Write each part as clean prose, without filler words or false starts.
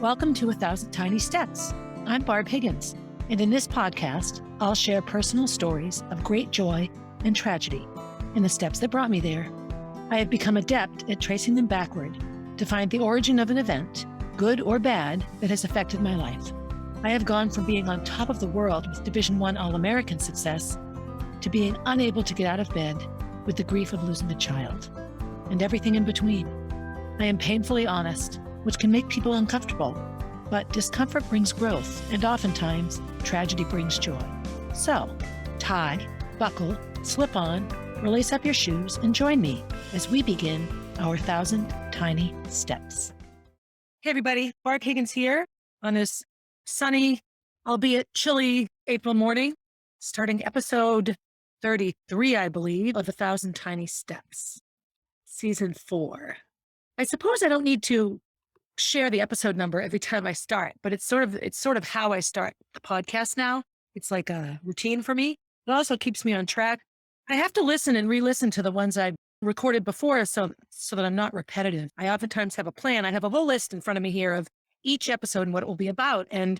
Welcome to 1,000 Tiny Steps. I'm Barb Higgins, and in this podcast, I'll share personal stories of great joy and tragedy and the steps that brought me there. I have become adept at tracing them backward to find the origin of an event, good or bad, that has affected my life. I have gone from being on top of the world with Division I All-American success to being unable to get out of bed with the grief of losing a child, and everything in between. I am painfully honest, which can make people uncomfortable, but discomfort brings growth, and oftentimes, tragedy brings joy. So, tie, buckle, slip on, or lace up your shoes and join me as we begin our 1,000 Tiny Steps. Hey everybody, Barb Higgins here on this sunny, albeit chilly April morning, starting episode 33, I believe, of 1,000 Tiny Steps, season 4. I suppose I don't need to share the episode number every time I start, but it's sort of how I start the podcast now. It's like a routine for me. It also keeps me on track. I have to listen and re-listen to the ones I've recorded before so that I'm not repetitive. I oftentimes have a plan. I have a whole list in front of me here of each episode and what it will be about. And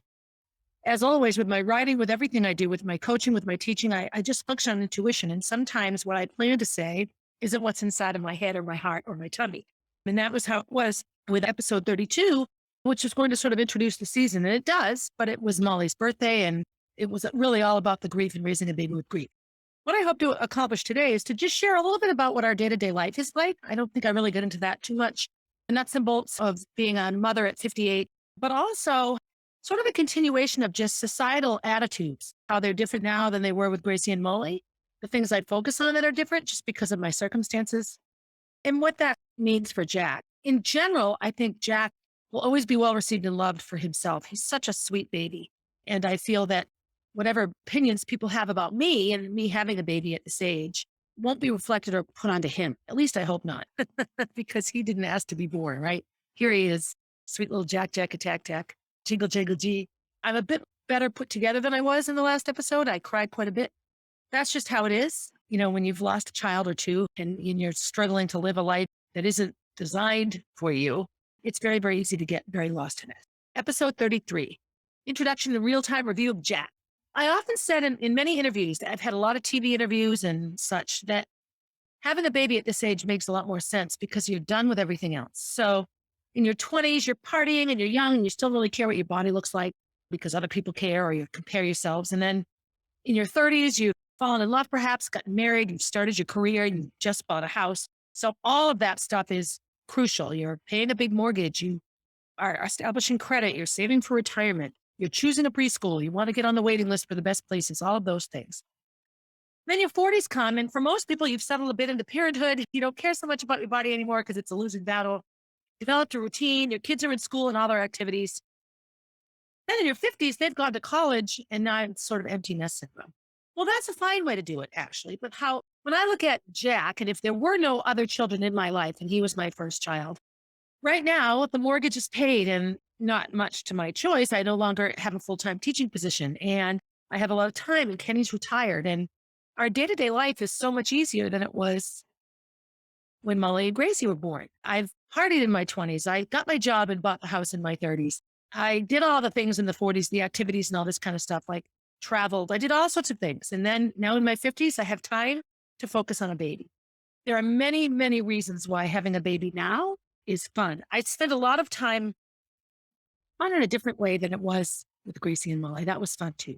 as always, with my writing, with everything I do, with my coaching, with my teaching, I just function on intuition. And sometimes what I plan to say isn't what's inside of my head or my heart or my tummy. And that was how it was with episode 32, which is going to sort of introduce the season. And it does, but it was Molly's birthday, and it was really all about the grief and raising a baby with grief. What I hope to accomplish today is to just share a little bit about what our day-to-day life is like. I don't think I really get into that too much. The nuts and bolts of being a mother at 58, but also sort of a continuation of just societal attitudes, how they're different now than they were with Gracie and Molly, the things I focus on that are different just because of my circumstances, and what that means for Jack. In general, I think Jack will always be well-received and loved for himself. He's such a sweet baby. And I feel that whatever opinions people have about me and me having a baby at this age won't be reflected or put onto him. At least I hope not, because he didn't ask to be born, right? Here he is, sweet little Jack, attack, jingle, jingle, gee. I'm a bit better put together than I was in the last episode. I cried quite a bit. That's just how it is. You know, when you've lost a child or two and you're struggling to live a life that isn't designed for you, it's very, very easy to get very lost in it. Episode 33, Introduction to Real-Time Review of Jack. I often said in many interviews, I've had a lot of TV interviews and such, that having a baby at this age makes a lot more sense because you're done with everything else. So in your 20s, you're partying and you're young and you still really care what your body looks like because other people care or you compare yourselves. And then in your 30s, you've fallen in love, perhaps, gotten married, you've started your career, you just bought a house. So all of that stuff is crucial. You're paying a big mortgage. You are establishing credit. You're saving for retirement. You're choosing a preschool. You want to get on the waiting list for the best places, all of those things. Then your 40s come, and for most people, you've settled a bit into parenthood. You don't care so much about your body anymore because it's a losing battle. Developed a routine. Your kids are in school and all their activities. Then in your 50s, they've gone to college, and now it's sort of empty nest syndrome. Well, that's a fine way to do it, actually. But when I look at Jack, and if there were no other children in my life, and he was my first child, right now, the mortgage is paid and not much to my choice. I no longer have a full-time teaching position, and I have a lot of time, and Kenny's retired. And our day-to-day life is so much easier than it was when Molly and Gracie were born. I've partied in my 20s. I got my job and bought the house in my 30s. I did all the things in the 40s, the activities and all this kind of stuff, like traveled. I did all sorts of things. And then now in my 50s, I have time to focus on a baby. There are many, many reasons why having a baby now is fun. I spend a lot of time on in a different way than it was with Gracie and Molly. That was fun too.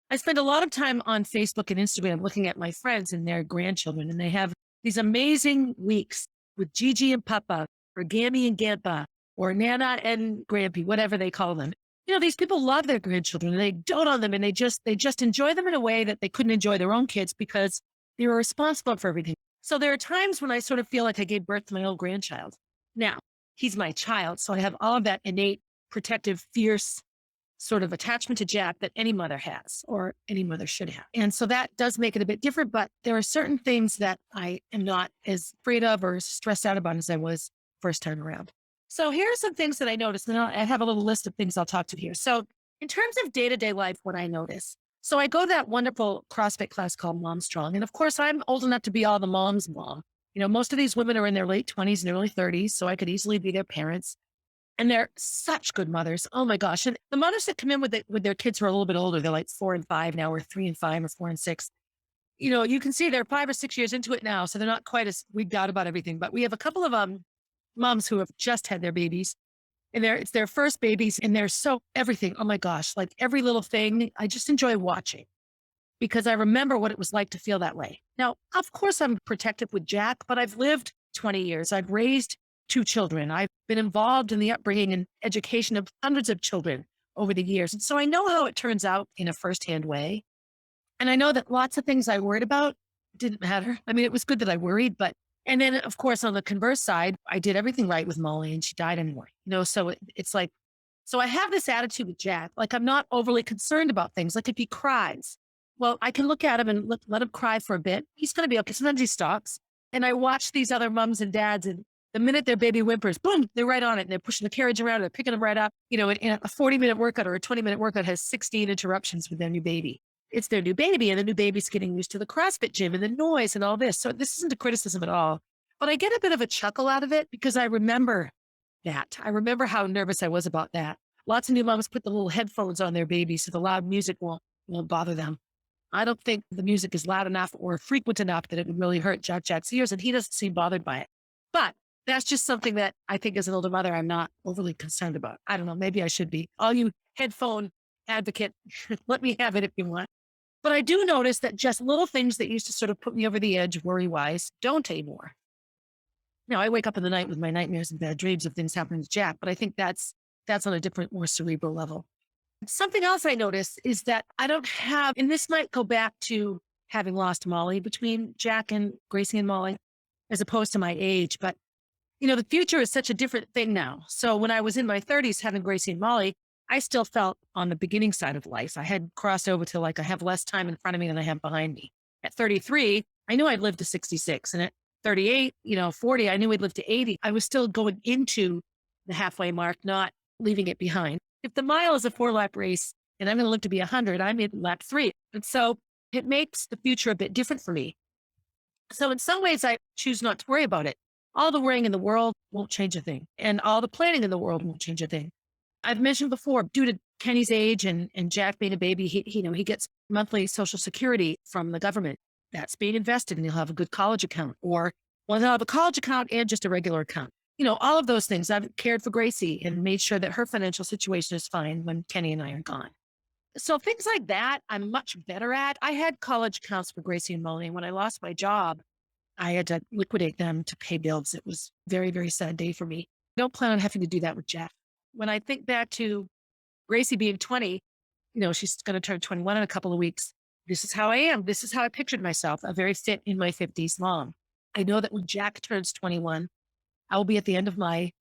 I spend a lot of time on Facebook and Instagram looking at my friends and their grandchildren, and they have these amazing weeks with Gigi and Papa, or Gammy and Gampa, or Nana and Grampy, whatever they call them. You know, these people love their grandchildren and they dote on them and they just enjoy them in a way that they couldn't enjoy their own kids because they were responsible for everything. So there are times when I sort of feel like I gave birth to my own grandchild. Now, he's my child, so I have all of that innate, protective, fierce sort of attachment to Jack that any mother has or any mother should have. And so that does make it a bit different, but there are certain things that I am not as afraid of or stressed out about as I was first time around. So here are some things that I noticed, and I have a little list of things I'll talk to here. So in terms of day-to-day life, what I notice. So I go to that wonderful CrossFit class called Mom Strong. And of course, I'm old enough to be all the mom's mom. You know, most of these women are in their late 20s and early 30s, so I could easily be their parents. And they're such good mothers. Oh my gosh. And the mothers that come in with their kids who are a little bit older, they're like 4 and 5 now, or 3 and 5, or 4 and 6. You can see they're 5 or 6 years into it now. So they're not quite as wigged out about everything. But we have a couple of moms who have just had their babies, and it's their first babies, and they're so everything. Oh my gosh. Like every little thing. I just enjoy watching because I remember what it was like to feel that way. Now, of course, I'm protective with Jack, but I've lived 20 years. I've raised 2 children. I've been involved in the upbringing and education of hundreds of children over the years. And so I know how it turns out in a firsthand way. And I know that lots of things I worried about didn't matter. I mean, it was good that I worried, and then of course, on the converse side, I did everything right with Molly and she died anyway, so it's like, so I have this attitude with Jack. Like I'm not overly concerned about things. Like if he cries, well, I can look at him and let him cry for a bit. He's going to be okay. Sometimes he stops. And I watch these other moms and dads, and the minute their baby whimpers, boom, they're right on it. And they're pushing the carriage around, and they're picking them right up. And a 40-minute workout or a 20-minute workout has 16 interruptions with their new baby. It's their new baby, and the new baby's getting used to the CrossFit gym and the noise and all this. So this isn't a criticism at all, but I get a bit of a chuckle out of it because I remember that. I remember how nervous I was about that. Lots of new moms put the little headphones on their babies so the loud music won't bother them. I don't think the music is loud enough or frequent enough that it would really hurt Jack's ears, and he doesn't seem bothered by it. But that's just something that I think as an older mother, I'm not overly concerned about. I don't know. Maybe I should be. All you headphone advocate, let me have it if you want. But I do notice that just little things that used to sort of put me over the edge worry-wise don't anymore. Now, I wake up in the night with my nightmares and bad dreams of things happening to Jack, but I think that's on a different, more cerebral level. Something else I noticed is that I don't have, and this might go back to having lost Molly between Jack and Gracie and Molly, as opposed to my age. But, the future is such a different thing now. So when I was in my 30s having Gracie and Molly, I still felt on the beginning side of life. I had crossed over to I have less time in front of me than I have behind me. At 33, I knew I'd live to 66. And at 38, 40, I knew I'd live to 80. I was still going into the halfway mark, not leaving it behind. If the mile is a 4-lap race and I'm going to live to be 100, I'm in lap 3. And so it makes the future a bit different for me. So in some ways, I choose not to worry about it. All the worrying in the world won't change a thing. And all the planning in the world won't change a thing. I've mentioned before, due to Kenny's age and Jack being a baby, he gets monthly Social Security from the government. That's being invested, and he'll have a good college account, or he'll have a college account and just a regular account. All of those things. I've cared for Gracie and made sure that her financial situation is fine when Kenny and I are gone. So things like that, I'm much better at. I had college accounts for Gracie and Molly, and when I lost my job, I had to liquidate them to pay bills. It was a very, very sad day for me. I don't plan on having to do that with Jack. When I think back to Gracie being 20, she's going to turn 21 in a couple of weeks. This is how I am. This is how I pictured myself, a very fit in my 50s mom. I know that when Jack turns 21, I will be at the end of my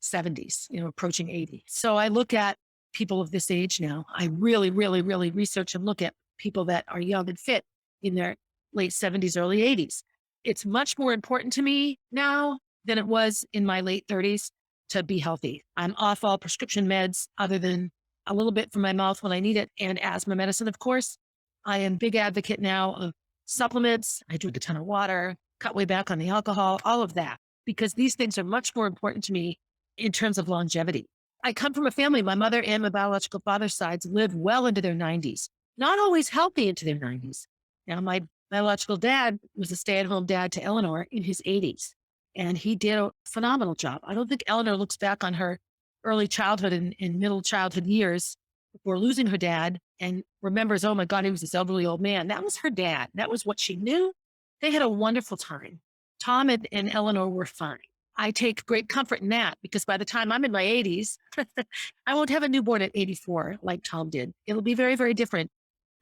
70s, approaching 80. So I look at people of this age now. I really, really, really research and look at people that are young and fit in their late 70s, early 80s. It's much more important to me now than it was in my late 30s to be healthy. I'm off all prescription meds other than a little bit for my mouth when I need it, and asthma medicine, of course. I am a big advocate now of supplements. I drink a ton of water, cut way back on the alcohol, all of that, because these things are much more important to me in terms of longevity. I come from a family, my mother and my biological father's sides lived well into their 90s, not always healthy into their 90s. Now, my biological dad was a stay-at-home dad to Eleanor in his 80s, and he did a phenomenal job. I don't think Eleanor looks back on her early childhood and middle childhood years before losing her dad and remembers, oh my God, he was this elderly old man. That was her dad. That was what she knew. They had a wonderful time. Tom and Eleanor were fine. I take great comfort in that because by the time I'm in my 80s, I won't have a newborn at 84 like Tom did. It'll be very, very different.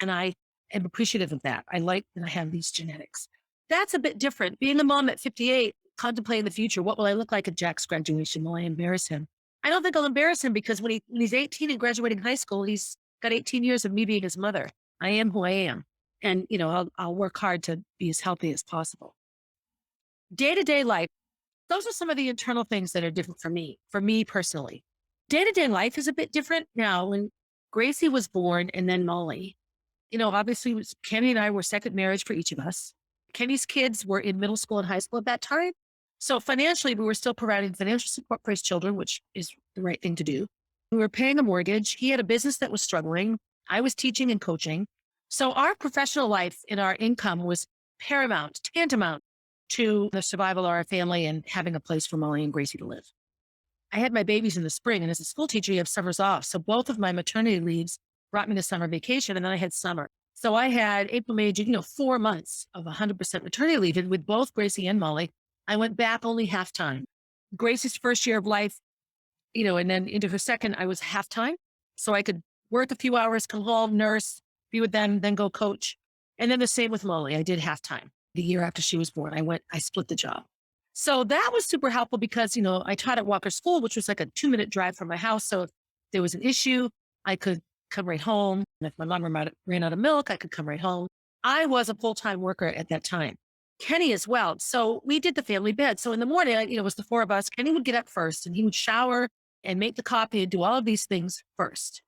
And I am appreciative of that. I like that I have these genetics. That's a bit different. Being a mom at 58, contemplating the future, what will I look like at Jack's graduation? Will I embarrass him? I don't think I'll embarrass him because when he's 18 and graduating high school, he's got 18 years of me being his mother. I am who I am. And, I'll work hard to be as healthy as possible. Day-to-day life, those are some of the internal things that are different for me personally. Day-to-day life is a bit different now. When Gracie was born and then Molly, obviously Kenny and I were second marriage for each of us. Kenny's kids were in middle school and high school at that time. So financially, we were still providing financial support for his children, which is the right thing to do. We were paying a mortgage. He had a business that was struggling. I was teaching and coaching. So our professional life and our income was paramount, tantamount to the survival of our family and having a place for Molly and Gracie to live. I had my babies in the spring, and as a school teacher, you have summers off. So both of my maternity leaves brought me to summer vacation, and then I had summer. So I had April, May, June, 4 months of 100% maternity leave. And with both Gracie and Molly, I went back only half time. Gracie's first year of life, and then into her second, I was half time. So I could work a few hours, come home, nurse, be with them, then go coach. And then the same with Molly. I did half time. The year after she was born, I split the job. So that was super helpful because, I taught at Walker School, which was like a 2-minute drive from my house. So if there was an issue, I could come right home. And if my mom ran out of milk, I could come right home. I was a full-time worker at that time. Kenny as well. So we did the family bed. So in the morning, it was the four of us. Kenny would get up first and he would shower and make the coffee and do all of these things first.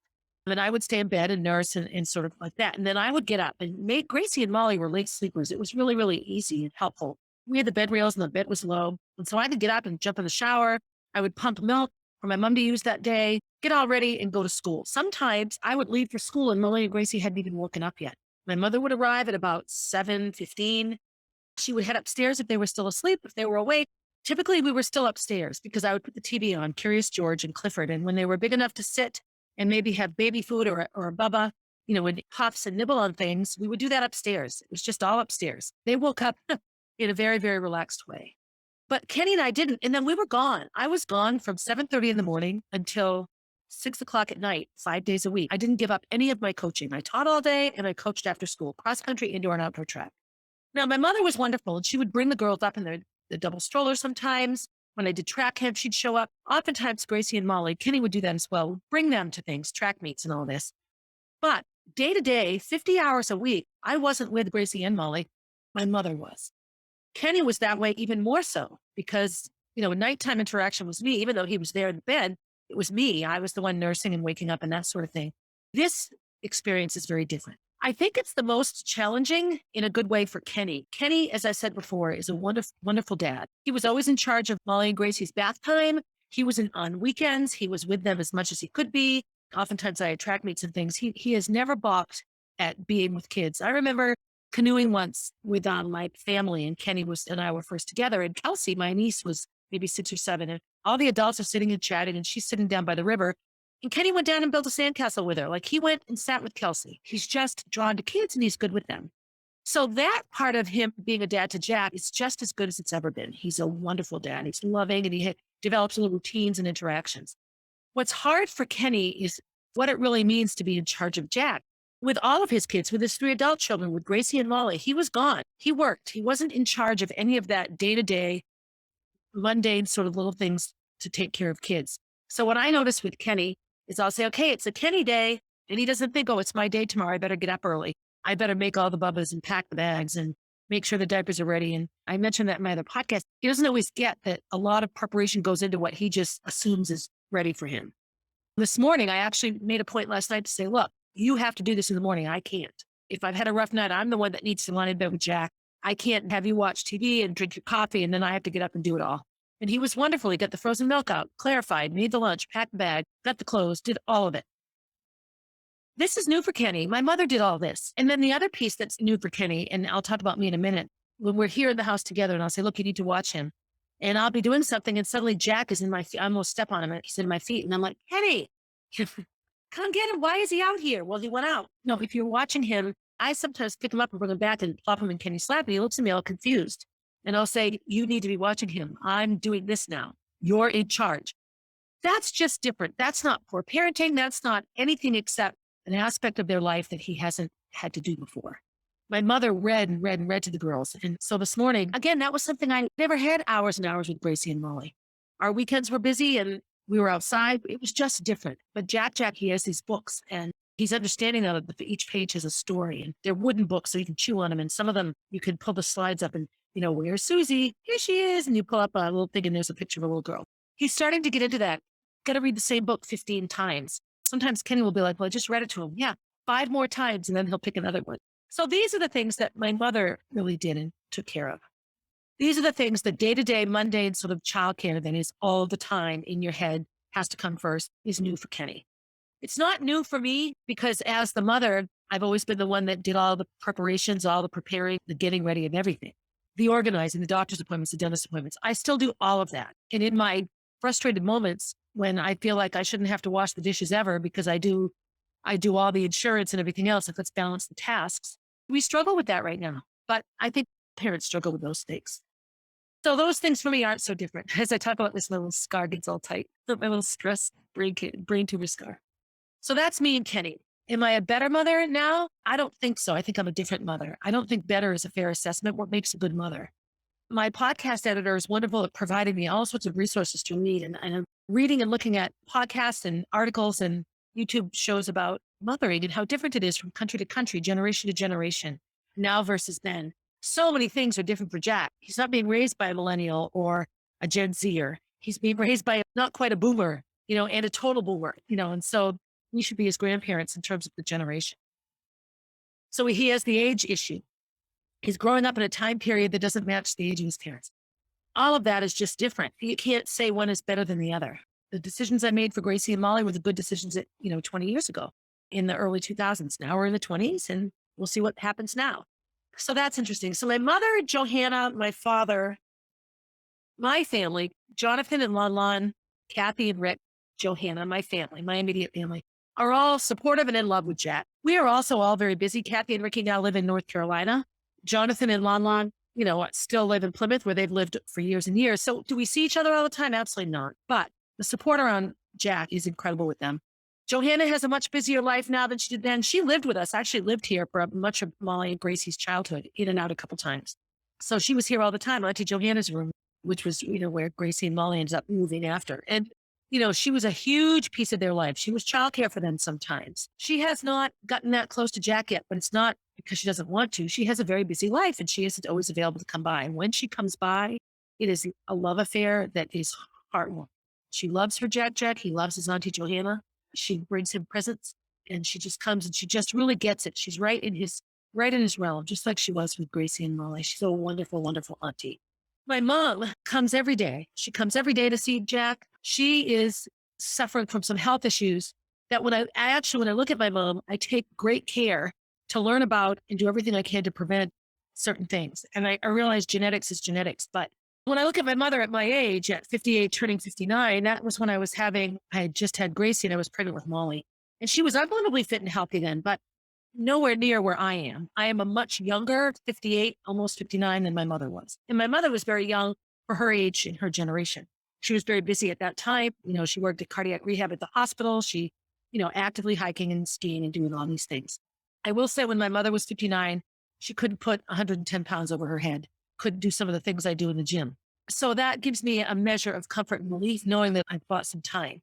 And then I would stay in bed and nurse and sort of like that. And then I would get up and make Gracie and Molly were late sleepers. It was really, really easy and helpful. We had the bed rails and the bed was low. And so I could get up and jump in the shower. I would pump milk for my mom to use that day, get all ready and go to school. Sometimes I would leave for school and Molly and Gracie hadn't even woken up yet. My mother would arrive at about 7:15. She would head upstairs if they were still asleep. If they were awake, typically we were still upstairs because I would put the TV on, Curious George and Clifford. And when they were big enough to sit and maybe have baby food or a bubba, would puffs and nibble on things, we would do that upstairs. It was just all upstairs. They woke up in a very, very relaxed way. But Kenny and I didn't. And then we were gone. I was gone from 7:30 in the morning until 6 o'clock at night, 5 days a week. I didn't give up any of my coaching. I taught all day and I coached after school, cross country, indoor and outdoor track. Now, my mother was wonderful and she would bring the girls up in the double stroller sometimes. When I did track camp, she'd show up. Oftentimes, Gracie and Molly, Kenny would do that as well, would bring them to things, track meets and all this. But day to day, 50 hours a week, I wasn't with Gracie and Molly. My mother was. Kenny was that way even more so because, nighttime interaction was me, even though he was there in bed, it was me. I was the one nursing and waking up and that sort of thing. This experience is very different. I think it's the most challenging in a good way for Kenny. Kenny, as I said before, is a wonderful, wonderful dad. He was always in charge of Molly and Gracie's bath time. He was on weekends. He was with them as much as he could be. Oftentimes I had track meets and things. He has never balked at being with kids. I remember canoeing once with my family and Kenny and I were first together. And Kelsey, my niece, was maybe 6 or 7. And all the adults are sitting and chatting and she's sitting down by the river. And Kenny went down and built a sandcastle with her. Like he went and sat with Kelsey. He's just drawn to kids and he's good with them. So that part of him being a dad to Jack is just as good as it's ever been. He's a wonderful dad. He's loving and he develops little routines and interactions. What's hard for Kenny is what it really means to be in charge of Jack. With all of his kids, with his 3 adult children, with Gracie and Molly, he was gone. He worked. He wasn't in charge of any of that day-to-day, mundane sort of little things to take care of kids. So what I noticed with Kenny is I'll say, okay, it's a Kenny day. And he doesn't think, oh, it's my day tomorrow. I better get up early. I better make all the bubbas and pack the bags and make sure the diapers are ready. And I mentioned that in my other podcast. He doesn't always get that a lot of preparation goes into what he just assumes is ready for him. This morning, I actually made a point last night to say, look, you have to do this in the morning. I can't. If I've had a rough night, I'm the one that needs to lie in bed with Jack. I can't have you watch TV and drink your coffee and then I have to get up and do it all. And he was wonderful. He got the frozen milk out, clarified, made the lunch, packed the bag, got the clothes, did all of it. This is new for Kenny. My mother did all this. And then the other piece that's new for Kenny, and I'll talk about me in a minute, when we're here in the house together and I'll say, look, you need to watch him. And I'll be doing something and suddenly Jack is in my feet. I almost step on him. He's in my feet. And I'm like, Kenny, come get him. Why is he out here? Well, he went out. No, if you're watching him, I sometimes pick him up and bring him back and plop him in Kenny's lap. And he looks at me all confused. And I'll say, you need to be watching him. I'm doing this now. You're in charge. That's just different. That's not poor parenting. That's not anything except an aspect of their life that he hasn't had to do before. My mother read and read and read to the girls. And so this morning, again, that was something I never had hours and hours with Gracie and Molly. Our weekends were busy and we were outside. It was just different. But Jack, he has these books and he's understanding that each page has a story and they're wooden books so you can chew on them. And some of them you can pull the slides up and, where's Susie? Here she is. And you pull up a little thing and there's a picture of a little girl. He's starting to get into that. Got to read the same book 15 times. Sometimes Kenny will be like, well, I just read it to him. Yeah, 5 more times. And then he'll pick another one. So these are the things that my mother really did and took care of. These are the things that day-to-day, mundane sort of childcare that is all the time in your head has to come first is new for Kenny. It's not new for me because as the mother, I've always been the one that did all the preparations, all the preparing, the getting ready of everything, the organizing, the doctor's appointments, the dentist appointments. I still do all of that. And in my frustrated moments when I feel like I shouldn't have to wash the dishes ever because I do all the insurance and everything else, like let's balance the tasks. We struggle with that right now. But I think parents struggle with those things. So those things for me aren't so different. As I talk about this, my little scar gets all tight. My little stress brain tumor scar. So that's me and Kenny. Am I a better mother now? I don't think so. I think I'm a different mother. I don't think better is a fair assessment. What makes a good mother? My podcast editor is wonderful at providing me all sorts of resources to read. And I'm reading and looking at podcasts and articles and YouTube shows about mothering and how different it is from country to country, generation to generation, now versus then. So many things are different for Jack. He's not being raised by a millennial or a Gen Zer. He's being raised by not quite a boomer, and a total boomer, and so we should be his grandparents in terms of the generation. So he has the age issue. He's growing up in a time period that doesn't match the age of his parents. All of that is just different. You can't say one is better than the other. The decisions I made for Gracie and Molly were the good decisions that, 20 years ago in the early 2000s. Now we're in the 20s and we'll see what happens now. So that's interesting. So my mother, Johanna, my father, my family, Jonathan and Lon Lon, Kathy and Rick, Johanna, my family, my immediate family, are all supportive and in love with Jack. We are also all very busy. Kathy and Ricky now live in North Carolina. Jonathan and Lon Lon, still live in Plymouth where they've lived for years and years. So do we see each other all the time? Absolutely not. But the support around Jack is incredible with them. Johanna has a much busier life now than she did then. She lived with us, actually lived here for much of Molly and Gracie's childhood, in and out a couple times. So she was here all the time, Auntie Johanna's room, which was, where Gracie and Molly ended up moving after. And, she was a huge piece of their life. She was childcare for them sometimes. She has not gotten that close to Jack yet, but it's not because she doesn't want to. She has a very busy life and she isn't always available to come by. And when she comes by, it is a love affair that is heartwarming. She loves her Jack. He loves his Auntie Johanna. She brings him presents and she just comes and she just really gets it. She's right in his realm, just like she was with Gracie and Molly. She's a wonderful, wonderful auntie. My mom comes every day. She comes every day to see Jack. She is suffering from some health issues that when I look at my mom, I take great care to learn about and do everything I can to prevent certain things. And I realize genetics is genetics. But when I look at my mother at my age, at 58, turning 59, that was when I had just had Gracie and I was pregnant with Molly. And she was unbelievably fit and healthy then, but nowhere near where I am. I am a much younger, 58, almost 59 than my mother was. And my mother was very young for her age and her generation. She was very busy at that time. She worked at cardiac rehab at the hospital. She, actively hiking and skiing and doing all these things. I will say when my mother was 59, she couldn't put 110 pounds over her head, couldn't do some of the things I do in the gym. So that gives me a measure of comfort and relief knowing that I've bought some time.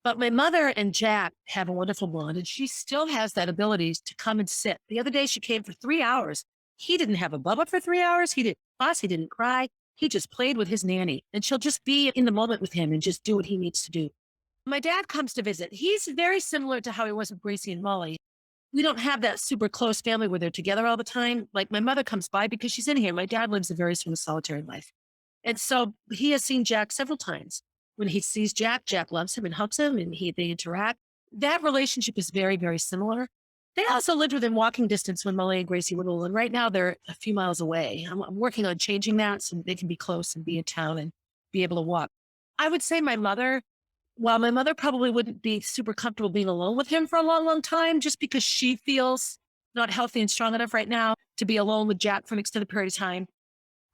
But my mother and Jack have a wonderful bond and she still has that ability to come and sit. The other day she came for 3 hours. He didn't have a bubba for 3 hours. He didn't fuss. He didn't cry. He just played with his nanny and she'll just be in the moment with him and just do what he needs to do. My dad comes to visit. He's very similar to how he was with Gracie and Molly. We don't have that super close family where they're together all the time. Like my mother comes by because she's in here. My dad lives a very sort of solitary life. And so he has seen Jack several times. When he sees Jack, Jack loves him and hugs him and they interact. That relationship is very, very similar. They also lived within walking distance when Molly and Gracie were little. And right now they're a few miles away. I'm working on changing that so they can be close and be in town and be able to walk. I would say my mother, while my mother probably wouldn't be super comfortable being alone with him for a long, long time, just because she feels not healthy and strong enough right now to be alone with Jack for an extended period of time,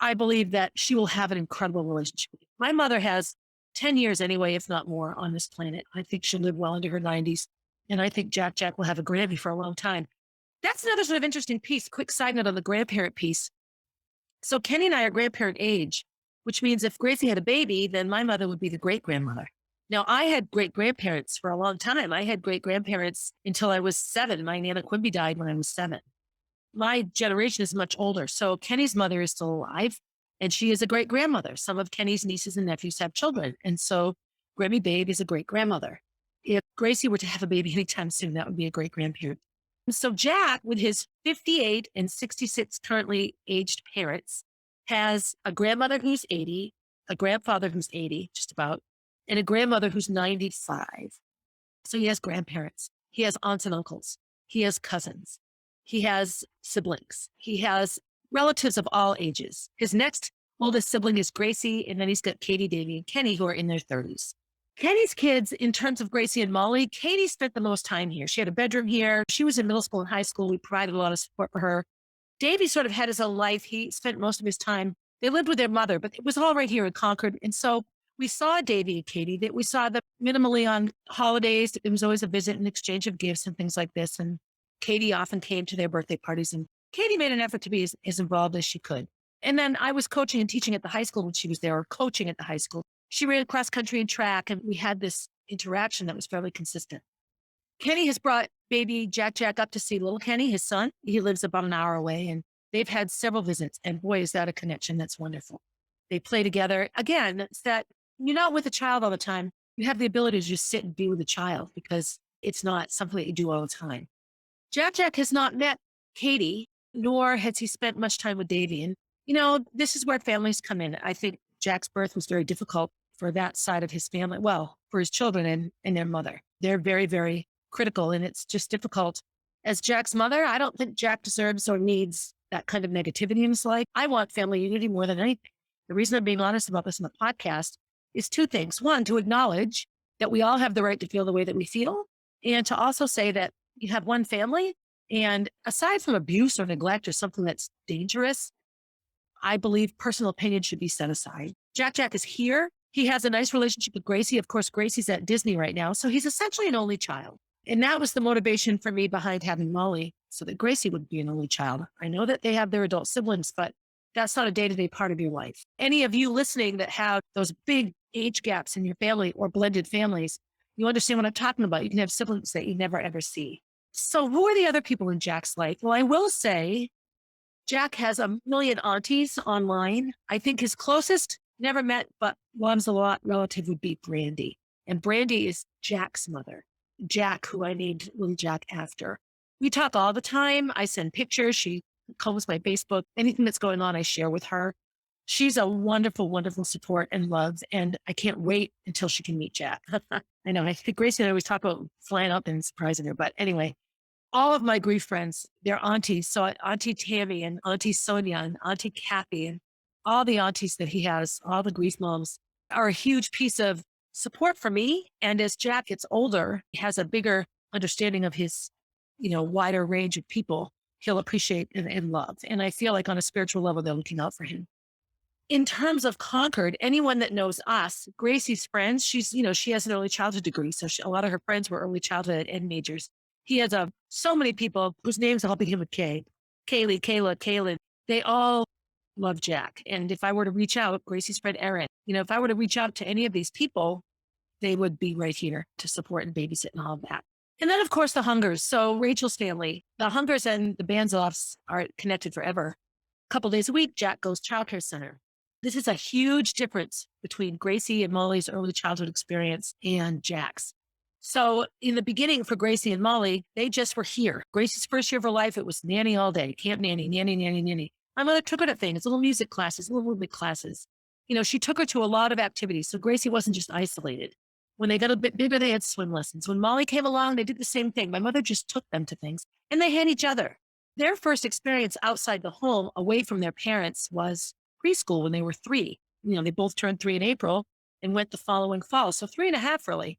I believe that she will have an incredible relationship with him. My mother has 10 years anyway, if not more, on this planet. I think she'll live well into her 90s. And I think Jack will have a Grammy for a long time. That's another sort of interesting piece. Quick side note on the grandparent piece. So Kenny and I are grandparent age, which means if Gracie had a baby, then my mother would be the great grandmother. Now, I had great grandparents for a long time. I had great grandparents until I was 7. My Nana Quimby died when I was 7. My generation is much older. So Kenny's mother is still alive. And she is a great grandmother. Some of Kenny's nieces and nephews have children. And so Grammy Babe is a great grandmother. If Gracie were to have a baby anytime soon, that would be a great grandparent. So Jack, with his 58 and 66 currently aged parents, has a grandmother who's 80, a grandfather who's 80, just about, and a grandmother who's 95. So he has grandparents. He has aunts and uncles. He has cousins. He has siblings. He has relatives of all ages. His next oldest sibling is Gracie, and then he's got Katie, Davy, and Kenny, who are in their 30s. Kenny's kids, in terms of Gracie and Molly, Katie spent the most time here. She had a bedroom here. She was in middle school and high school. We provided a lot of support for her. Davy sort of had his own life. He spent most of his time, they lived with their mother, but it was all right here in Concord. And so we saw Davy and Katie, that we saw them minimally on holidays. It was always a visit and exchange of gifts and things like this. And Katie often came to their birthday parties, and Katie made an effort to be as involved as she could. And then I was coaching and teaching at the high school when she was there, or coaching at the high school. She ran cross country and track, and we had this interaction that was fairly consistent. Kenny has brought baby Jack up to see little Kenny, his son. He lives about an hour away, and they've had several visits, and boy, is that a connection that's wonderful. They play together. Again, it's that you're not with a child all the time. You have the ability to just sit and be with a child because it's not something that you do all the time. Jack has not met Katie, nor has he spent much time with Davy. And, this is where families come in. I think Jack's birth was very difficult for that side of his family. Well, for his children and their mother. They're very, very critical, and it's just difficult. As Jack's mother, I don't think Jack deserves or needs that kind of negativity in his life. I want family unity more than anything. The reason I'm being honest about this in the podcast is two things. One, to acknowledge that we all have the right to feel the way that we feel, and to also say that you have one family. And aside from abuse or neglect or something that's dangerous, I believe personal opinion should be set aside. Jack is here. He has a nice relationship with Gracie. Of course, Gracie's at Disney right now. So he's essentially an only child. And that was the motivation for me behind having Molly, so that Gracie would be an only child. I know that they have their adult siblings, but that's not a day-to-day part of your life. Any of you listening that have those big age gaps in your family or blended families, you understand what I'm talking about. You can have siblings that you never, ever see. So who are the other people in Jack's life? Well, I will say Jack has a million aunties online. I think his closest, never met, but loves a lot relative would be Brandy. And Brandy is Jack's mother, Jack, who I named little Jack after. We talk all the time. I send pictures. She combs my Facebook. Anything that's going on, I share with her. She's a wonderful, wonderful support and love. And I can't wait until she can meet Jack. I know. I think Gracie and I always talk about flying up and surprising her. But anyway, all of my grief friends, their aunties. So Auntie Tammy and Auntie Sonia and Auntie Kathy and all the aunties that he has, all the grief moms, are a huge piece of support for me. And as Jack gets older, he has a bigger understanding of his, wider range of people he'll appreciate and love. And I feel like on a spiritual level, they're looking out for him. In terms of Concord, anyone that knows us, Gracie's friends, she has an early childhood degree. So a lot of her friends were early childhood and majors. He has so many people whose names all begin with K. Kaylee, Kayla, Kaylin. They all love Jack. And if I were to reach out, Gracie's friend Erin, if I were to reach out to any of these people, they would be right here to support and babysit and all of that. And then, of course, the Hungers. So Rachel's family, the Hungers and the Banzoffs are connected forever. A couple days a week, Jack goes childcare center. This is a huge difference between Gracie and Molly's early childhood experience and Jack's. So in the beginning for Gracie and Molly, they just were here. Gracie's first year of her life, it was nanny all day, camp nanny, nanny, nanny, nanny. My mother took her to things, little music classes, little movement classes. She took her to a lot of activities. So Gracie wasn't just isolated. When they got a bit bigger, they had swim lessons. When Molly came along, they did the same thing. My mother just took them to things, and they had each other. Their first experience outside the home, away from their parents, was preschool when they were 3. They both turned 3 in April and went the following fall. So 3.5, really.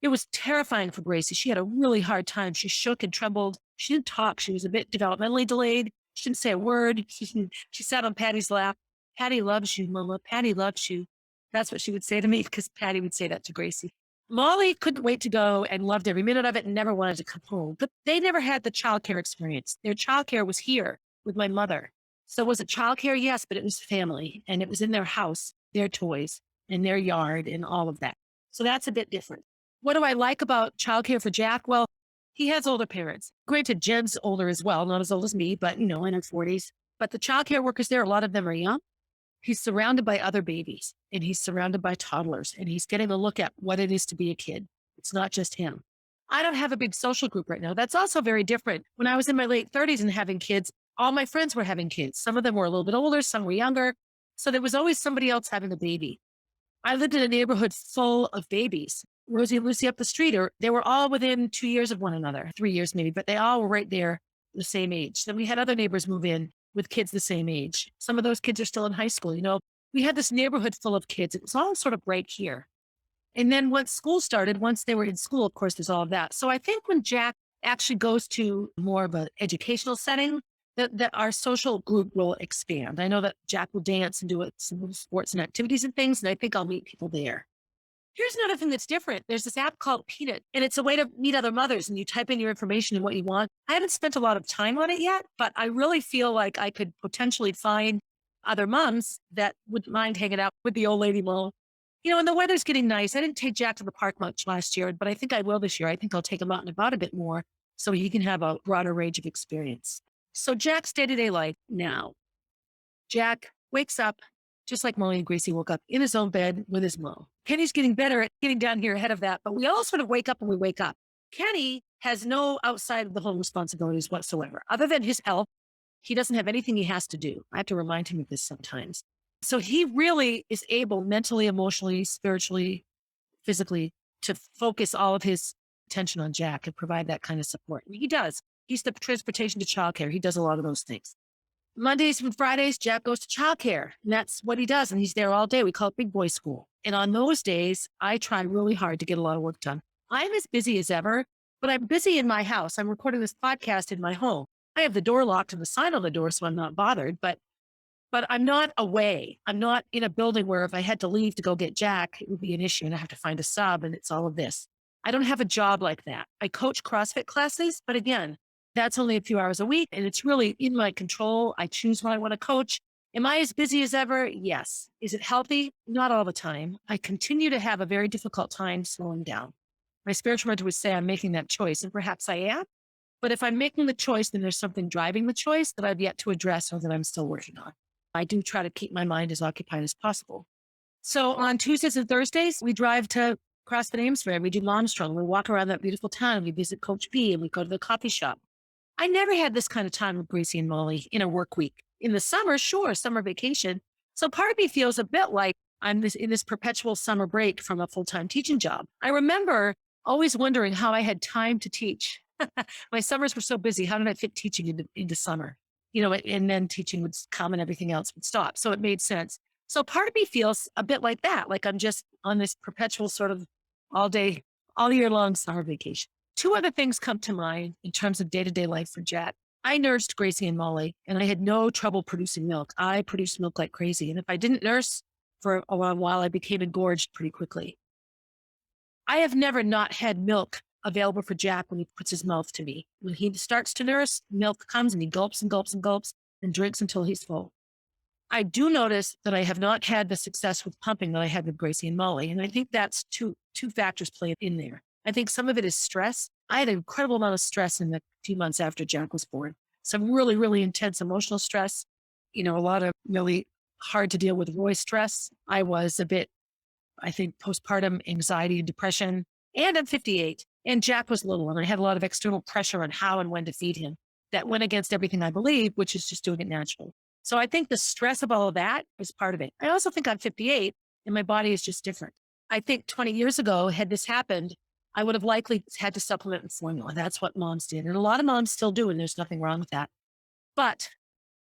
It was terrifying for Gracie. She had a really hard time. She shook and trembled. She didn't talk. She was a bit developmentally delayed. She didn't say a word. She sat on Patty's lap. Patty loves you, Mama. Patty loves you. That's what she would say to me, because Patty would say that to Gracie. Molly couldn't wait to go and loved every minute of it and never wanted to come home. But they never had the childcare experience. Their childcare was here with my mother. So was it childcare? Yes, but it was family, and it was in their house, their toys, and their yard and all of that. So that's a bit different. What do I like about childcare for Jack? Well, he has older parents. Granted, Jen's older as well, not as old as me, but in her 40s. But the childcare workers there, a lot of them are young. He's surrounded by other babies, and he's surrounded by toddlers, and he's getting a look at what it is to be a kid. It's not just him. I don't have a big social group right now. That's also very different. When I was in my late 30s and having kids, all my friends were having kids. Some of them were a little bit older, some were younger. So there was always somebody else having a baby. I lived in a neighborhood full of babies. Rosie and Lucy up the street, or they were all within 2 years of one another, 3 years maybe, but they all were right there, the same age. Then we had other neighbors move in with kids the same age. Some of those kids are still in high school. We had this neighborhood full of kids. It was all sort of right here. And then once school started, once they were in school, of course, there's all of that. So I think when Jack actually goes to more of an educational setting, that our social group will expand. I know that Jack will dance and do some sports and activities and things, and I think I'll meet people there. Here's another thing that's different. There's this app called Peanut, and it's a way to meet other mothers, and you type in your information and what you want. I haven't spent a lot of time on it yet, but I really feel like I could potentially find other moms that wouldn't mind hanging out with the old lady mom. And the weather's getting nice. I didn't take Jack to the park much last year, but I think I will this year. I think I'll take him out and about a bit more so he can have a broader range of experience. So Jack's day-to-day life now. Jack wakes up just like Molly and Gracie woke up in his own bed with his mom. Kenny's getting better at getting down here ahead of that, but we all sort of wake up when we wake up. Kenny has no outside of the home responsibilities whatsoever. Other than his health, he doesn't have anything he has to do. I have to remind him of this sometimes. So he really is able mentally, emotionally, spiritually, physically to focus all of his attention on Jack and provide that kind of support. And he does. He's the transportation to childcare. He does a lot of those things. Mondays and Fridays, Jack goes to childcare, and that's what he does. And he's there all day. We call it big boy school. And on those days, I try really hard to get a lot of work done. I'm as busy as ever, but I'm busy in my house. I'm recording this podcast in my home. I have the door locked and the sign on the door, so I'm not bothered, but I'm not away. I'm not in a building where if I had to leave to go get Jack, it would be an issue and I have to find a sub, and it's all of this. I don't have a job like that. I coach CrossFit classes, but again, that's only a few hours a week, and it's really in my control. I choose when I want to coach. Am I as busy as ever? Yes. Is it healthy? Not all the time. I continue to have a very difficult time slowing down. My spiritual mentor would say I'm making that choice, and perhaps I am. But if I'm making the choice, then there's something driving the choice that I've yet to address or that I'm still working on. I do try to keep my mind as occupied as possible. So on Tuesdays and Thursdays, we drive to CrossFit Amesbury. We do Armstrong. We walk around that beautiful town. We visit Coach P, and we go to the coffee shop. I never had this kind of time with Gracie and Molly in a work week. In the summer, sure, summer vacation. So part of me feels a bit like I'm in this perpetual summer break from a full-time teaching job. I remember always wondering how I had time to teach. My summers were so busy. How did I fit teaching into summer? And then teaching would come and everything else would stop. So it made sense. So part of me feels a bit like that, like I'm just on this perpetual sort of all year long summer vacation. Two other things come to mind in terms of day-to-day life for Jack. I nursed Gracie and Molly, and I had no trouble producing milk. I produced milk like crazy. And if I didn't nurse for a while, I became engorged pretty quickly. I have never not had milk available for Jack when he puts his mouth to me. When he starts to nurse, milk comes and he gulps and gulps and gulps and drinks until he's full. I do notice that I have not had the success with pumping that I had with Gracie and Molly. And I think that's two factors playing in there. I think some of it is stress. I had an incredible amount of stress in the few months after Jack was born. Some really, really intense emotional stress, a lot of really hard to deal with Roy stress. I was a bit, I think, postpartum anxiety and depression. And I'm 58. And Jack was little, and I had a lot of external pressure on how and when to feed him that went against everything I believe, which is just doing it naturally. So I think the stress of all of that is part of it. I also think I'm 58 and my body is just different. I think 20 years ago, had this happened, I would have likely had to supplement with formula. That's what moms did. And a lot of moms still do, and there's nothing wrong with that. But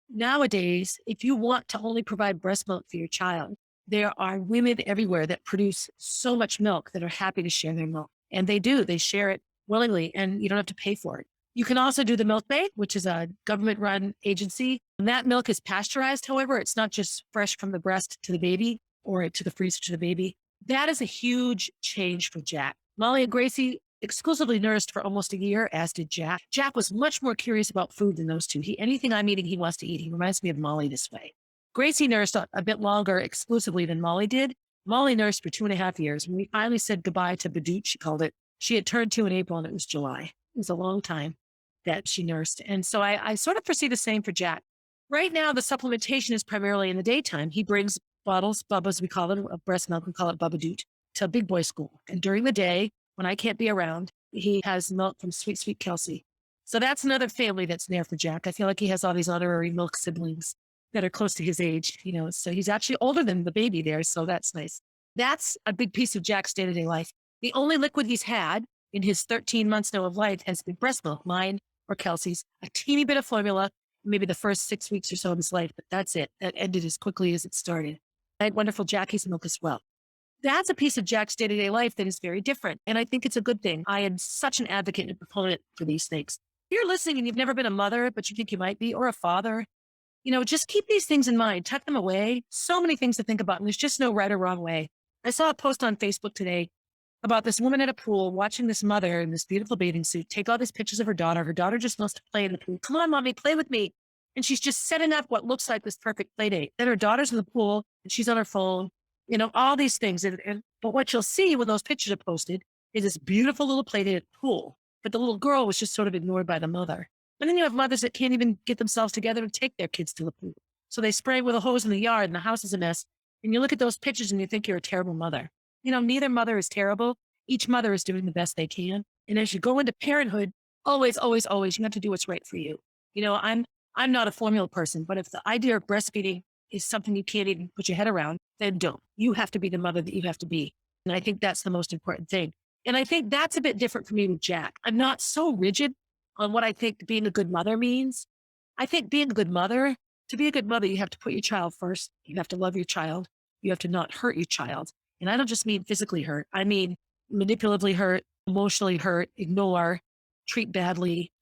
nowadays, if you want to only provide breast milk for your child, there are women everywhere that produce so much milk that are happy to share their milk. And they do. They share it willingly, and you don't have to pay for it. You can also do the Milk Bank, which is a government-run agency. And that milk is pasteurized, however. It's not just fresh from the breast to the baby or to the freezer to the baby. That is a huge change for Jack. Molly and Gracie exclusively nursed for almost a year, as did Jack. Jack was much more curious about food than those two. Anything I'm eating, he wants to eat. He reminds me of Molly this way. Gracie nursed a bit longer exclusively than Molly did. Molly nursed for 2.5 years. When we finally said goodbye to Badoot, she called it, she had turned 2 in April, and it was July. It was a long time that she nursed. And so I sort of foresee the same for Jack. Right now, the supplementation is primarily in the daytime. He brings bottles, Bubba's, we call them, of breast milk, we call it Bubbadoot, to big boy school. And during the day, when I can't be around, he has milk from Sweet Sweet Kelsey. So that's another family that's there for Jack. I feel like he has all these honorary milk siblings that are close to his age, so he's actually older than the baby there. So that's nice. That's a big piece of Jack's day-to-day life. The only liquid he's had in his 13 months now of life has been breast milk, mine or Kelsey's, a teeny bit of formula, maybe the first 6 weeks or so of his life, but that's it. That ended as quickly as it started. I had wonderful Jackie's milk as well. That's a piece of Jack's day-to-day life that is very different. And I think it's a good thing. I am such an advocate and proponent for these things. If you're listening and you've never been a mother, but you think you might be, or a father, just keep these things in mind, tuck them away. So many things to think about. And there's just no right or wrong way. I saw a post on Facebook today about this woman at a pool watching this mother in this beautiful bathing suit take all these pictures of her daughter. Her daughter just wants to play in the pool. Come on, mommy, play with me. And she's just setting up what looks like this perfect play date. Then her daughter's in the pool and she's on her phone, all these things. But what you'll see when those pictures are posted is this beautiful little play date at the pool. But the little girl was just sort of ignored by the mother. And then you have mothers that can't even get themselves together and take their kids to the pool. So they spray with a hose in the yard and the house is a mess. And you look at those pictures and you think you're a terrible mother. Neither mother is terrible. Each mother is doing the best they can. And as you go into parenthood, always, always, always, you have to do what's right for you. I'm not a formula person, but if the idea of breastfeeding is something you can't even put your head around, then don't. You have to be the mother that you have to be. And I think that's the most important thing. And I think that's a bit different for me with Jack. I'm not so rigid on what I think being a good mother means. I think being a good mother, to be a good mother, you have to put your child first. You have to love your child. You have to not hurt your child. And I don't just mean physically hurt. I mean manipulatively hurt, emotionally hurt, ignore, treat badly,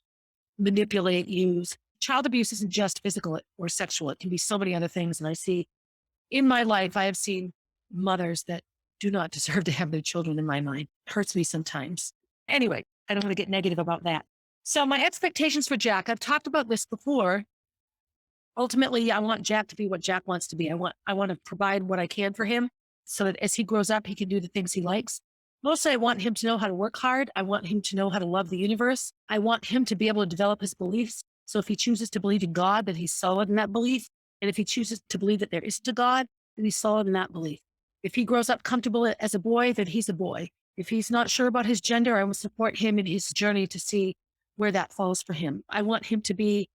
manipulate, use. Child abuse isn't just physical or sexual. It can be so many other things. And I see in my life, I have seen mothers that do not deserve to have their children in my mind. It hurts me sometimes. Anyway, I don't want to get negative about that. So my expectations for Jack, I've talked about this before. Ultimately, I want Jack to be what Jack wants to be. I want to provide what I can for him so that as he grows up, he can do the things he likes. Mostly, I want him to know how to work hard. I want him to know how to love the universe. I want him to be able to develop his beliefs. So if he chooses to believe in God, that he's solid in that belief. And if he chooses to believe that there isn't a God, then he's solid in that belief. If he grows up comfortable as a boy, then he's a boy. If he's not sure about his gender, I will support him in his journey to see where that falls for him. I want him to be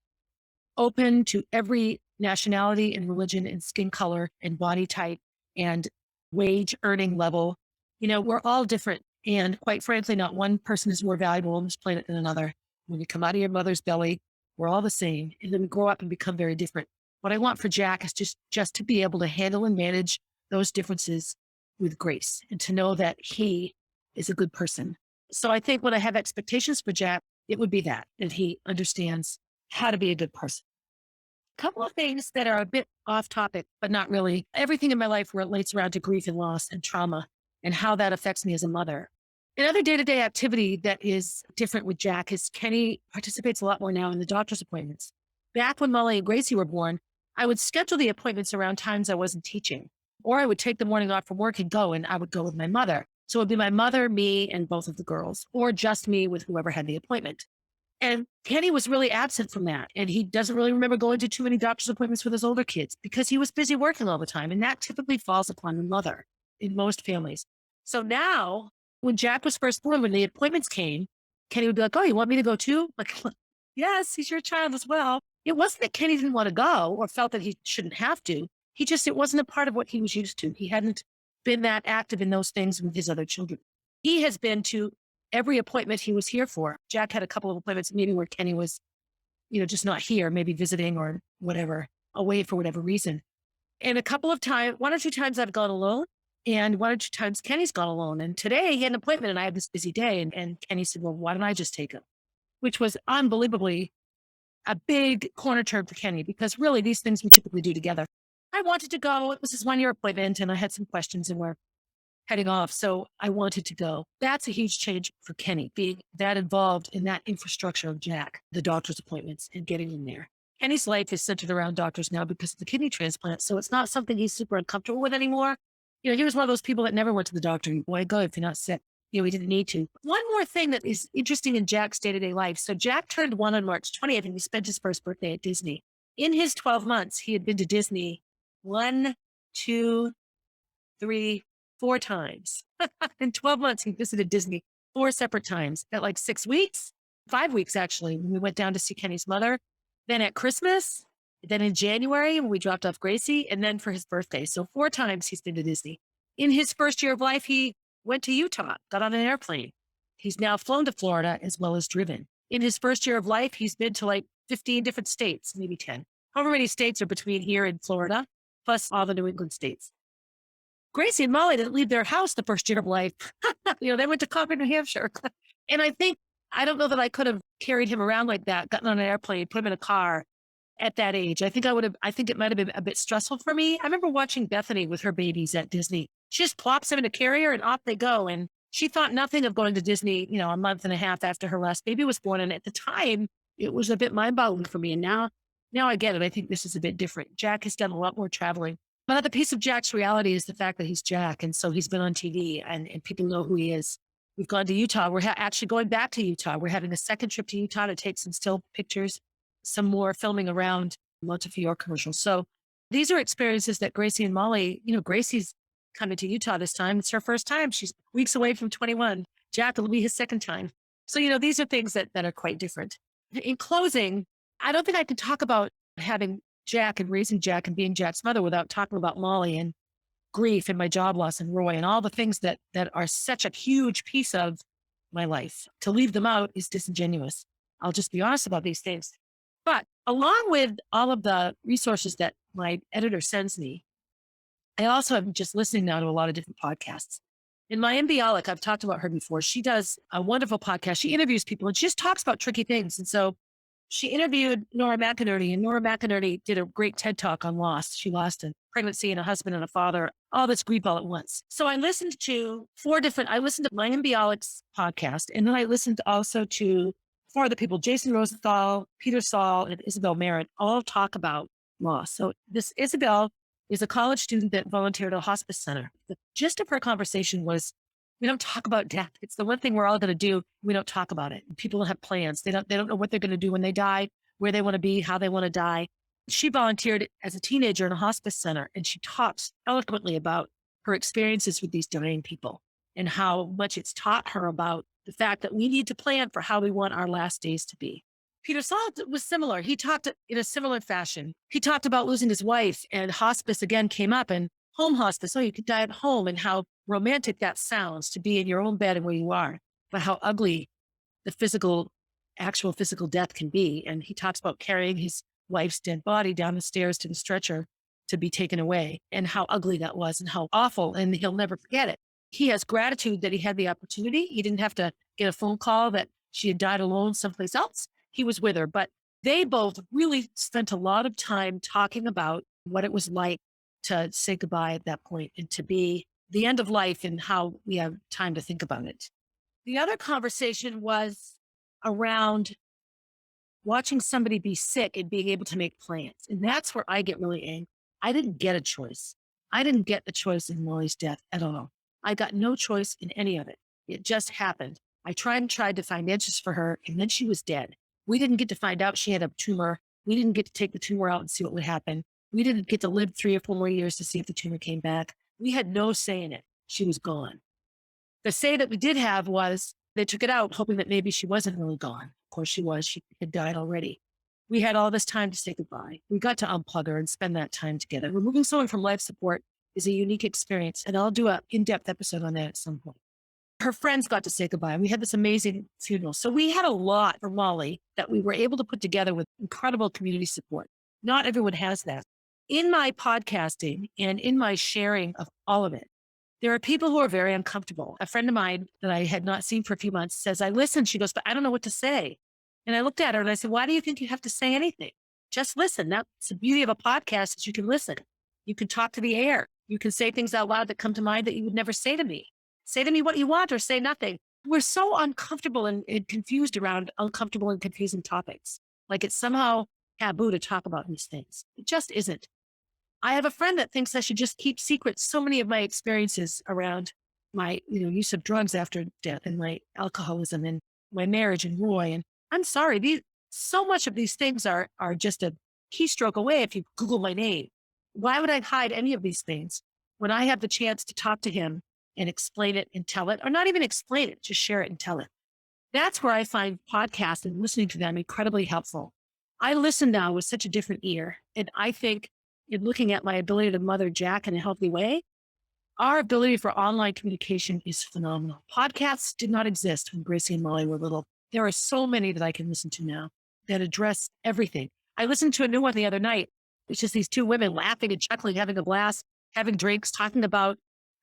open to every nationality and religion and skin color and body type and wage earning level. We're all different. And quite frankly, not one person is more valuable on this planet than another. When you come out of your mother's belly, we're all the same. And then we grow up and become very different. What I want for Jack is just to be able to handle and manage those differences with grace and to know that he is a good person. So I think when I have expectations for Jack, it would be that he understands how to be a good person. A couple of things that are a bit off topic, but not really. Everything in my life relates around to grief and loss and trauma and how that affects me as a mother. Another day-to-day activity that is different with Jack is Kenny participates a lot more now in the doctor's appointments. Back when Molly and Gracie were born, I would schedule the appointments around times I wasn't teaching, or I would take the morning off from work and go, and I would go with my mother. So it would be my mother, me, and both of the girls, or just me with whoever had the appointment. And Kenny was really absent from that. And he doesn't really remember going to too many doctor's appointments with his older kids because he was busy working all the time. And that typically falls upon the mother in most families. So now when Jack was first born, when the appointments came, Kenny would be like, oh, you want me to go too? Like, yes, he's your child as well. It wasn't that Kenny didn't want to go or felt that he shouldn't have to. It wasn't a part of what he was used to. He hadn't been that active in those things with his other children. He has been to every appointment he was here for. Jack had a couple of appointments, maybe where Kenny was, just not here, maybe visiting or whatever, away for whatever reason. And a couple of times, 1 or 2 times I've gone alone, and 1 or 2 times Kenny's gone alone. And today he had an appointment and I had this busy day. And Kenny said, well, why don't I just take him? Which was unbelievably a big corner turn for Kenny, because really these things we typically do together. I wanted to go. It was his 1-year appointment and I had some questions and we're heading off. So I wanted to go. That's a huge change for Kenny, being that involved in that infrastructure of Jack, the doctor's appointments and getting in there. Kenny's life is centered around doctors now because of the kidney transplant. So it's not something he's super uncomfortable with anymore. He was one of those people that never went to the doctor. Boy, go if you're not sick. He didn't need to. One more thing that is interesting in Jack's day-to-day life. So Jack turned 1 on March 20th and he spent his first birthday at Disney. In his 12 months, he had been to Disney 1, 2, 3, 4 times. In 12 months, he visited Disney 4 separate times at like 6 weeks. 5 weeks, actually, when we went down to see Kenny's mother. Then at Christmas, then in January, when we dropped off Gracie, and then for his birthday. So 4 times he's been to Disney. In his first year of life, he went to Utah, got on an airplane. He's now flown to Florida as well as driven. In his first year of life, he's been to like 15 different states, maybe 10. However many states are between here and Florida, plus all the New England states. Gracie and Molly didn't leave their house the first year of life. They went to Concord, New Hampshire. And I don't know that I could have carried him around like that, gotten on an airplane, put him in a car at that age. I think it might have been a bit stressful for me. I remember watching Bethany with her babies at Disney. She just plops him in a carrier and off they go. And she thought nothing of going to Disney, a month and a half after her last baby was born. And at the time, it was a bit mind-boggling for me. And now I get it. I think this is a bit different. Jack has done a lot more traveling. Another piece of Jack's reality is the fact that he's Jack. And so he's been on TV and people know who he is. We've gone to Utah. We're actually going back to Utah. We're having a second trip to Utah to take some still pictures, some more filming around Montefiore commercials. So these are experiences that Gracie and Molly, Gracie's coming to Utah this time. It's her first time. She's weeks away from 21. Jack will be his second time. So, these are things that are quite different. In closing, I don't think I can talk about having Jack and raising Jack and being Jack's mother without talking about Molly and grief and my job loss and Roy and all the things that are such a huge piece of my life. To leave them out is disingenuous. I'll just be honest about these things. But along with all of the resources that my editor sends me, I also am just listening now to a lot of different podcasts. In my Bialik, I've talked about her before. She does a wonderful podcast. She interviews people and she just talks about tricky things. And so she interviewed Nora McInerney, and Nora McInerney did a great TED talk on loss. She lost a pregnancy and a husband and a father, all this grief all at once. So I listened to I listened to my Bialik's podcast, and then I listened also to 4 other people, Jason Rosenthal, Peter Saul, and Isabel Merritt, all talk about loss. So this Isabel is a college student that volunteered at a hospice center. The gist of her conversation was, we don't talk about death. It's the one thing we're all going to do. We don't talk about it. People don't have plans. They don't know what they're going to do when they die, where they want to be, how they want to die. She volunteered as a teenager in a hospice center, and she talks eloquently about her experiences with these dying people and how much it's taught her about the fact that we need to plan for how we want our last days to be. Peter Saul was similar. He talked in a similar fashion. He talked about losing his wife, and hospice again came up, and home hospice. Oh, you could die at home, and how romantic that sounds to be in your own bed and where you are, but how ugly the actual physical death can be. And he talks about carrying his wife's dead body down the stairs to the stretcher to be taken away, and how ugly that was and how awful, and he'll never forget it. He has gratitude that he had the opportunity. He didn't have to get a phone call that she had died alone someplace else. He was with her, but they both really spent a lot of time talking about what it was like to say goodbye at that point and to be the end of life and how we have time to think about it. The other conversation was around watching somebody be sick and being able to make plans. And that's where I get really angry. I didn't get a choice. I didn't get the choice in Molly's death at all. I got no choice in any of it. It just happened. I tried to find answers for her, and then she was dead. We didn't get to find out she had a tumor. We didn't get to take the tumor out and see what would happen. We didn't get to live 3 or 4 more years to see if the tumor came back. We had no say in it. She was gone. The say that we did have was they took it out, hoping that maybe she wasn't really gone. Of course she was. She had died already. We had all this time to say goodbye. We got to unplug her and spend that time together. Removing someone from life support is a unique experience, and I'll do an in-depth episode on that at some point. Her friends got to say goodbye. We had this amazing funeral. So we had a lot for Molly that we were able to put together with incredible community support. Not everyone has that. In my podcasting and in my sharing of all of it, there are people who are very uncomfortable. A friend of mine that I had not seen for a few months says, I listened. She goes, but I don't know what to say. And I looked at her and I said, why do you think you have to say anything? Just listen. That's the beauty of a podcast is you can listen. You can talk to the air. You can say things out loud that come to mind that you would never say to me. Say to me what you want or say nothing. We're so uncomfortable and confused around uncomfortable and confusing topics. Like it's somehow taboo to talk about these things. It just isn't. I have a friend that thinks I should just keep secret so many of my experiences around my use of drugs after death and my alcoholism and my marriage and Roy. And I'm sorry, so much of these things are just a keystroke away if you Google my name. Why would I hide any of these things when I have the chance to talk to him and explain it and tell it, or not even explain it, just share it and tell it? That's where I find podcasts and listening to them incredibly helpful. I listen now with such a different ear. And I think in looking at my ability to mother Jack in a healthy way, our ability for online communication is phenomenal. Podcasts did not exist when Gracie and Molly were little. There are so many that I can listen to now that address everything. I listened to a new one the other night. It's just these two women laughing and chuckling, having a blast, having drinks, talking about,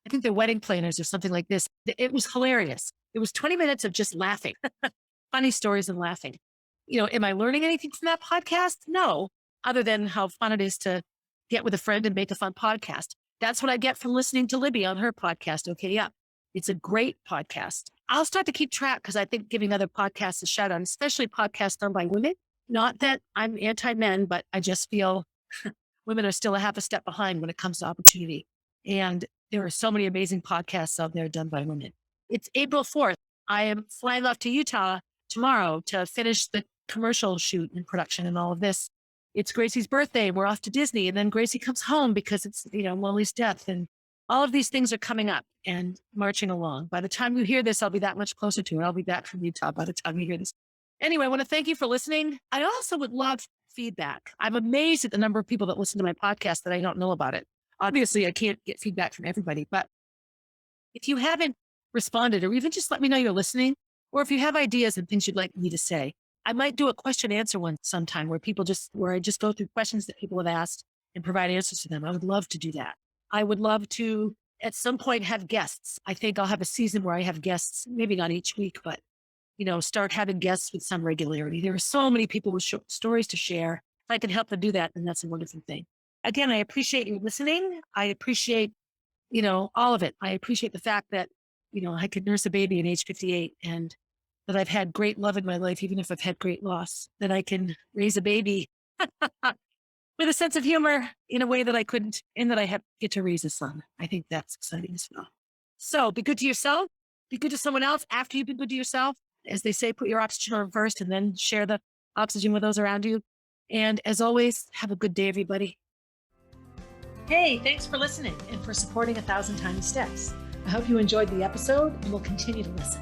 I think they're wedding planners or something like this. It was hilarious. It was 20 minutes of just laughing, funny stories and laughing. Am I learning anything from that podcast? No, other than how fun it is to get with a friend and make a fun podcast. That's what I get from listening to Libby on her podcast. Okay. Yeah. It's a great podcast. I'll start to keep track because I think giving other podcasts a shout out, especially podcasts done by women, not that I'm anti-men, but I just feel women are still a half a step behind when it comes to opportunity. And there are so many amazing podcasts out there done by women. It's April 4th. I am flying off to Utah tomorrow to finish the commercial shoot and production and all of this. It's Gracie's birthday. We're off to Disney. And then Gracie comes home because it's, Molly's death. And all of these things are coming up and marching along. By the time you hear this, I'll be that much closer to it. I'll be back from Utah by the time you hear this. Anyway, I want to thank you for listening. I also would love feedback. I'm amazed at the number of people that listen to my podcast that I don't know about it. Obviously, I can't get feedback from everybody, but if you haven't responded or even just let me know you're listening, or if you have ideas and things you'd like me to say, I might do a question answer one sometime where I just go through questions that people have asked and provide answers to them. I would love to do that. I would love to at some point have guests. I think I'll have a season where I have guests, maybe not each week, but start having guests with some regularity. There are so many people with stories to share. If I can help them do that, then that's a wonderful thing. Again, I appreciate you listening. I appreciate, all of it. I appreciate the fact that, I could nurse a baby at age 58 and that I've had great love in my life, even if I've had great loss, that I can raise a baby with a sense of humor in a way that I couldn't, and that I get to raise a son. I think that's exciting as well. So be good to yourself, be good to someone else after you've been good to yourself. As they say, put your oxygen on first and then share the oxygen with those around you. And as always, have a good day, everybody. Hey, thanks for listening and for supporting 1,000 Tiny Steps. I hope you enjoyed the episode and will continue to listen.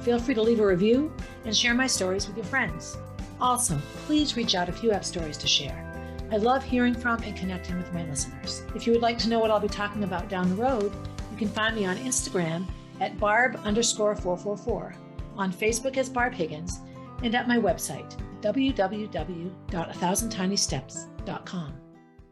Feel free to leave a review and share my stories with your friends. Also, please reach out if you have stories to share. I love hearing from and connecting with my listeners. If you would like to know what I'll be talking about down the road, you can find me on Instagram at barb_444, on Facebook as Barb Higgins, and at my website, www.1000tinysteps.com.